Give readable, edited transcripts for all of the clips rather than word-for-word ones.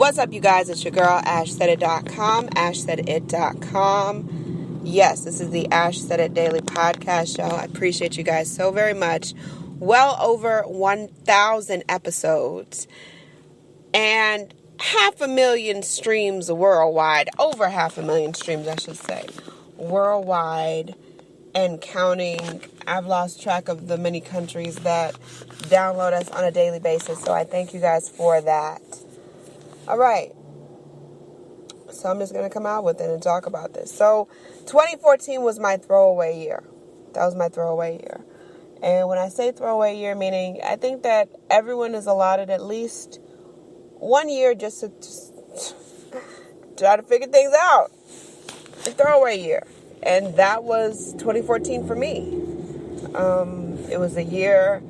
What's up, you guys? It's your girl, AshSaidIt.com, AshSaidIt.com. Yes, this is the Ash Said It Daily Podcast Show. I appreciate you guys so very much. Well over 1,000 episodes and 500,000 streams worldwide. Over 500,000 streams, I should say. Worldwide and counting. I've lost track of the many countries that download us on a daily basis, so I thank you guys for that. All right, so I'm just going to come out with it and talk about this. So 2014 was my throwaway year. That was my throwaway year. And when I say throwaway year, meaning I think that everyone is allotted at least 1 year just to try to figure things out. A throwaway year. And that was 2014 for me. It was a year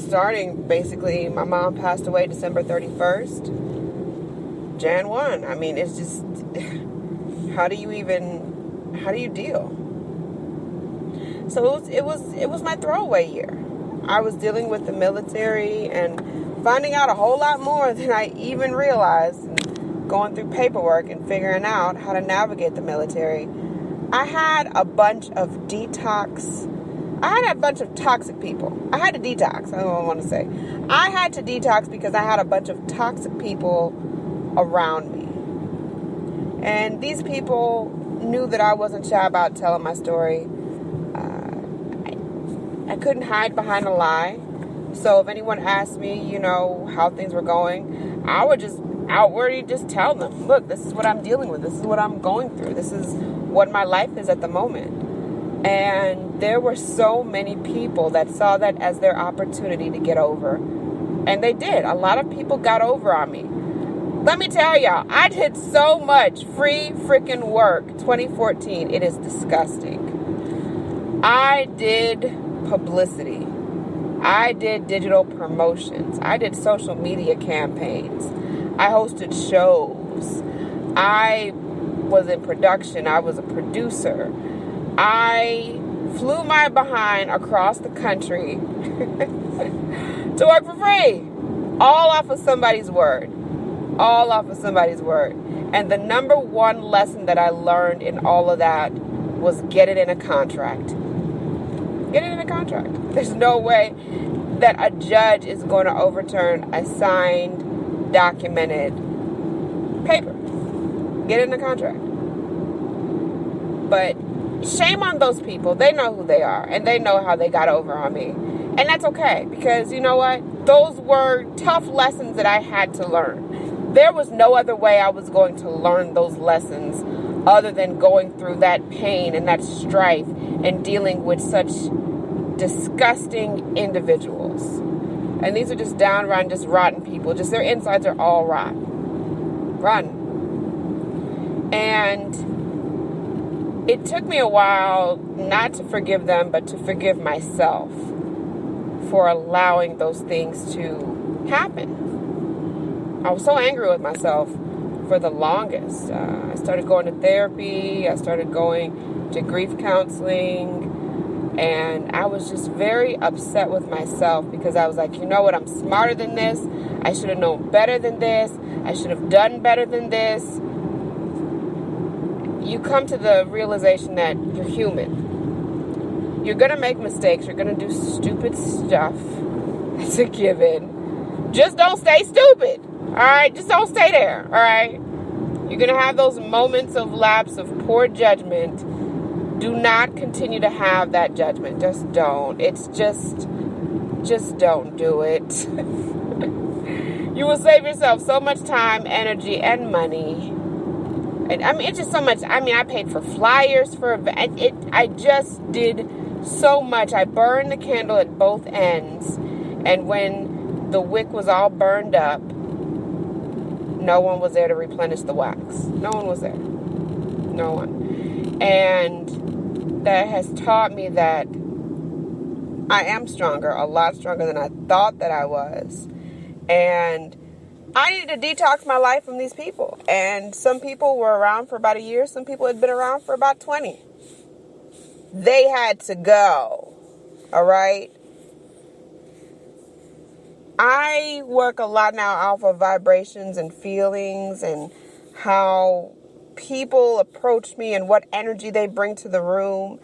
starting, basically, my mom passed away December 31st, Jan 1. I mean, it's just, how do you deal? So it was my throwaway year. I was dealing with the military and finding out a whole lot more than I even realized, and going through paperwork and figuring out how to navigate the military. I had a bunch of toxic people. I had to detox. I don't know what I want to say. I had to detox because I had a bunch of toxic people around me. And these people knew that I wasn't shy about telling my story. I couldn't hide behind a lie. So if anyone asked me, how things were going, I would just outwardly just tell them, look, this is what I'm dealing with. This is what I'm going through. This is what my life is at the moment. And there were so many people that saw that as their opportunity to get over. And they did. A lot of people got over on me. Let me tell y'all, I did so much free freaking work 2014. It is disgusting. I did publicity. I did digital promotions. I did social media campaigns. I hosted shows. I was in production. I was a producer. I flew my behind across the country to work for free. All off of somebody's word. All off of somebody's word. And the number one lesson that I learned in all of that was get it in a contract. Get it in a contract. There's no way that a judge is going to overturn a signed, documented paper. Get it in a contract. But shame on those people. They know who they are, and they know how they got over on me. And that's okay, because you know what? Those were tough lessons that I had to learn. There was no other way I was going to learn those lessons other than going through that pain and that strife and dealing with such disgusting individuals. And these are just downright, just rotten people. Just their insides are all rotten. And it took me a while not to forgive them, but to forgive myself for allowing those things to happen. I was so angry with myself for the longest. I started going to therapy. I started going to grief counseling. And I was just very upset with myself because I was like, you know what? I'm smarter than this. I should have known better than this. I should have done better than this. You come to the realization that you're human. You're going to make mistakes. You're going to do stupid stuff. It's a given. Just don't stay stupid. All right? Just don't stay there. All right? You're going to have those moments of lapse of poor judgment. Do not continue to have that judgment. Just don't. It's just don't do it. You will save yourself so much time, energy, and money. And I mean, it's just so much. I mean, I paid for flyers for it. I just did so much. I burned the candle at both ends. And when the wick was all burned up, no one was there to replenish the wax. No one was there. No one. And that has taught me that I am stronger, a lot stronger than I thought that I was. And I needed to detox my life from these people. And some people were around for about a year. Some people had been around for about 20. They had to go. All right? I work a lot now off of vibrations and feelings and how people approach me and what energy they bring to the room.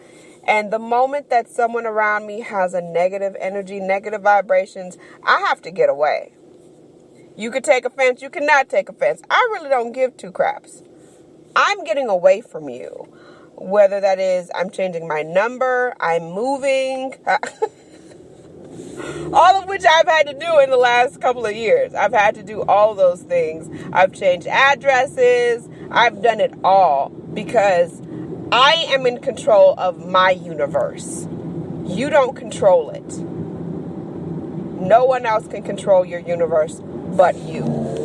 And the moment that someone around me has a negative energy, negative vibrations, I have to get away. You could take offense, you cannot take offense. I really don't give two craps. I'm getting away from you. Whether that is I'm changing my number, I'm moving, all of which I've had to do in the last couple of years. I've had to do all those things. I've changed addresses. I've done it all because I am in control of my universe. You don't control it. No one else can control your universe but you.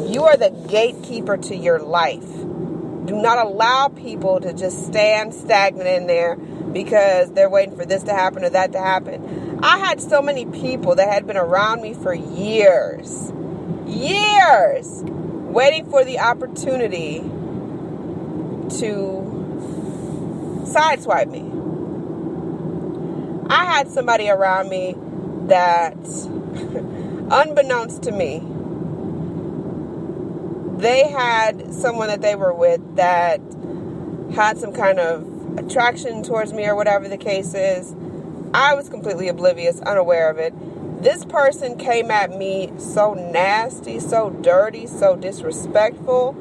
You are the gatekeeper to your life. Do not allow people to just stand stagnant in there because they're waiting for this to happen or that to happen. I had so many people that had been around me for years, waiting for the opportunity to sideswipe me. I had somebody around me that, unbeknownst to me, they had someone that they were with that had some kind of attraction towards me or whatever the case is. I was completely oblivious, unaware of it. This person came at me so nasty, so dirty, so disrespectful,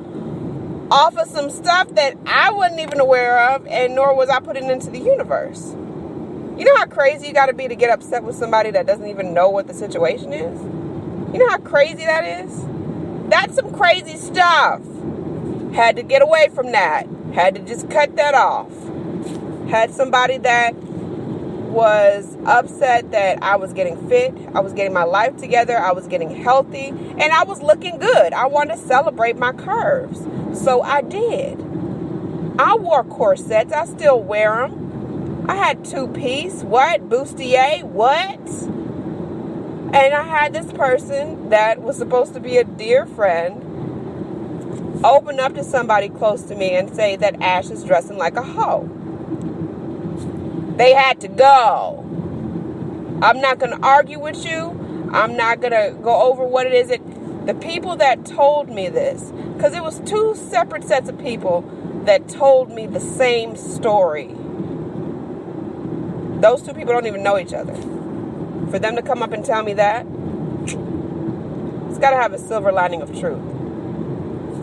off of some stuff that I wasn't even aware of, and nor was I putting into the universe. You know how crazy you got to be to get upset with somebody that doesn't even know what the situation is? You know how crazy that is? That's some crazy stuff. Had to get away from that. Had to just cut that off. Had somebody that was upset that I was getting fit. I was getting my life together. I was getting healthy. And I was looking good. I wanted to celebrate my curves. So I did. I wore corsets. I still wear them. I had two-piece. What? Bustier? What? And I had this person that was supposed to be a dear friend open up to somebody close to me and say that Ash is dressing like a hoe. They had to go. I'm not going to argue with you. I'm not going to go over what it is. The people that told me this, because it was two separate sets of people that told me the same story. Those two people don't even know each other. For them to come up and tell me that, it's got to have a silver lining of truth.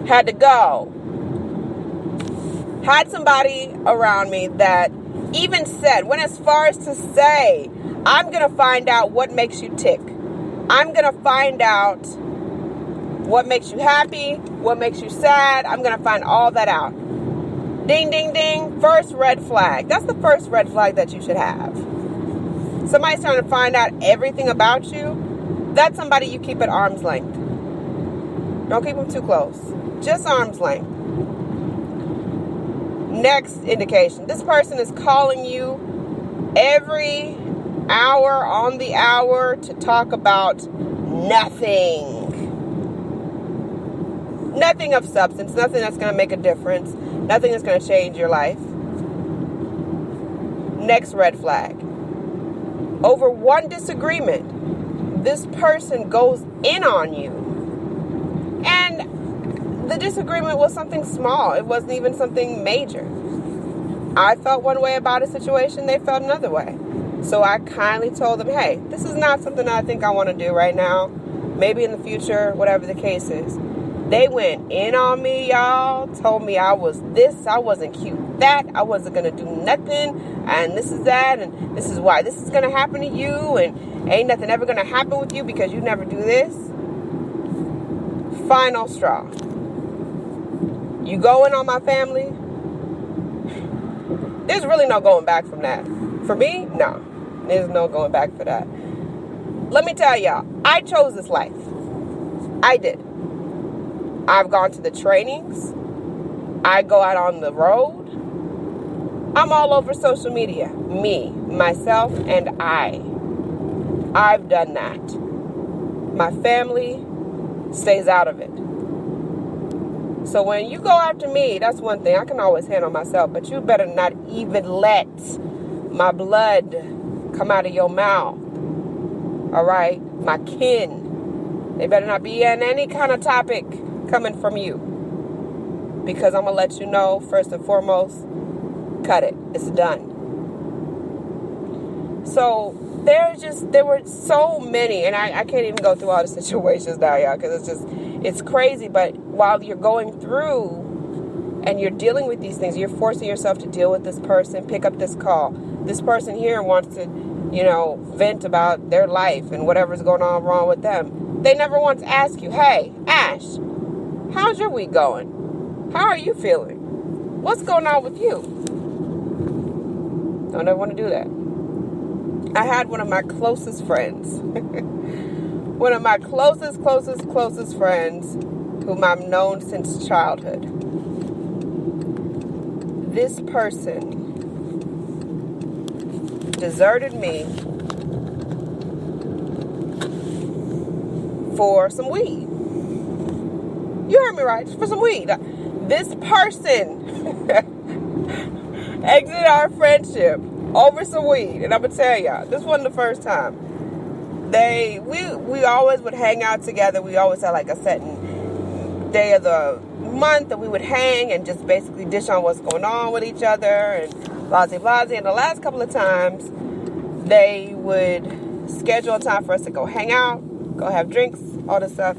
Had to go. Had somebody around me that even said, went as far as to say, I'm going to find out what makes you tick. I'm going to find out what makes you happy, what makes you sad. I'm going to find all that out. Ding, ding, ding. First red flag. That's the first red flag that you should have. Somebody's trying to find out everything about you. That's somebody you keep at arm's length. Don't keep them too close. Just arm's length. Next indication. This person is calling you every hour on the hour to talk about nothing. Nothing of substance. Nothing that's going to make a difference. Nothing that's going to change your life. Next red flag. Over one disagreement, this person goes in on you. And the disagreement was something small. It wasn't even something major. I felt one way about a situation. They felt another way. So I kindly told them, hey, this is not something I think I want to do right now. Maybe in the future, whatever the case is. They went in on me, y'all. Told me I was this. I wasn't cute that. I wasn't going to do nothing. And this is that. And this is why this is going to happen to you. And ain't nothing ever going to happen with you because you never do this. Final straw. You go in on my family. There's really no going back from that. For me, no. There's no going back for that. Let me tell y'all, I chose this life. I did. I've gone to the trainings. I go out on the road. I'm all over social media. Me, myself, and I. I've done that. My family stays out of it. So when you go after me, that's one thing. I can always handle myself, but you better not even let my blood come out of your mouth. All right? My kin. They better not be in any kind of topic coming from you. Because I'm going to let you know, first and foremost, cut it. It's done. So there were so many, and I can't even go through all the situations now, y'all, because it's crazy. But while you're going through and you're dealing with these things, you're forcing yourself to deal with this person, pick up this call. This person here wants to, vent about their life and whatever's going on wrong with them. They never once ask you, hey, Ash, how's your week going? How are you feeling? What's going on with you? Don't ever want to do that. I had one of my closest friends, one of my closest friends whom I've known since childhood. This person deserted me for some weed. You heard me right, for some weed. This person exited our friendship over some weed. And I'm going to tell y'all, this wasn't the first time. We always would hang out together. We always had like a certain day of the month that we would hang and just basically dish on what's going on with each other and blah, blah, blah. And the last couple of times, they would schedule a time for us to go hang out, go have drinks, all this stuff.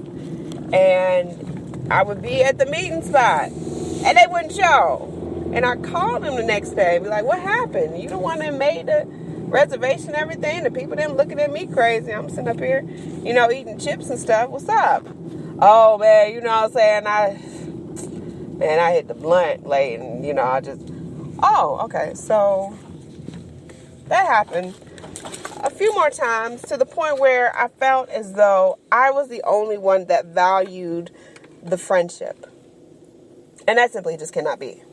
And I would be at the meeting spot and they wouldn't show. And I called him the next day and be like, what happened? You the one that made the reservation and everything? The people them looking at me crazy. I'm sitting up here, eating chips and stuff. What's up? Oh, man, you know what I'm saying? I hit the blunt late and, okay. So that happened a few more times to the point where I felt as though I was the only one that valued the friendship. And that simply just cannot be.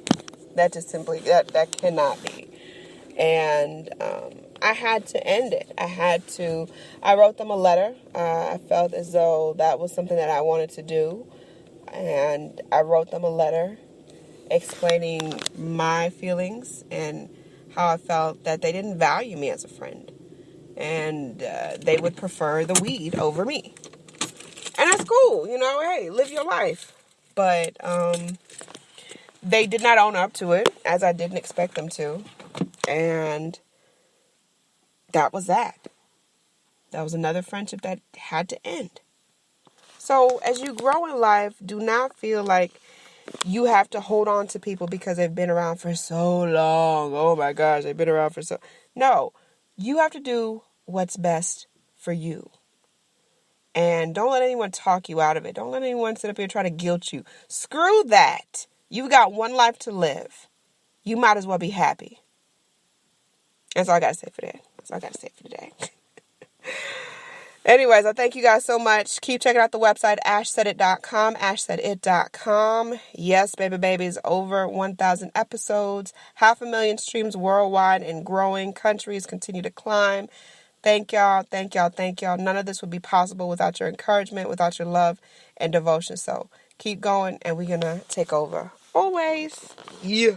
That that cannot be. And I had to end it. I wrote them a letter. I felt as though that was something that I wanted to do. And I wrote them a letter explaining my feelings and how I felt that they didn't value me as a friend. And they would prefer the weed over me. And that's cool. Hey, live your life. But they did not own up to it, as I didn't expect them to. And that was that. That was another friendship that had to end. So as you grow in life, do not feel like you have to hold on to people because they've been around for so long. Oh my gosh, they've been around for so... No, you have to do what's best for you. And don't let anyone talk you out of it. Don't let anyone sit up here and try to guilt you. Screw that. You've got one life to live. You might as well be happy. That's all I got to say for that. That's all I got to say for today. Anyways, I thank you guys so much. Keep checking out the website, ashsaidit.com, ashsaidit.com. Yes, babies, over 1,000 episodes, 500,000 streams worldwide and growing. Countries continue to climb. Thank y'all. None of this would be possible without your encouragement, without your love and devotion. So keep going and we're going to take over. Always. Yeah.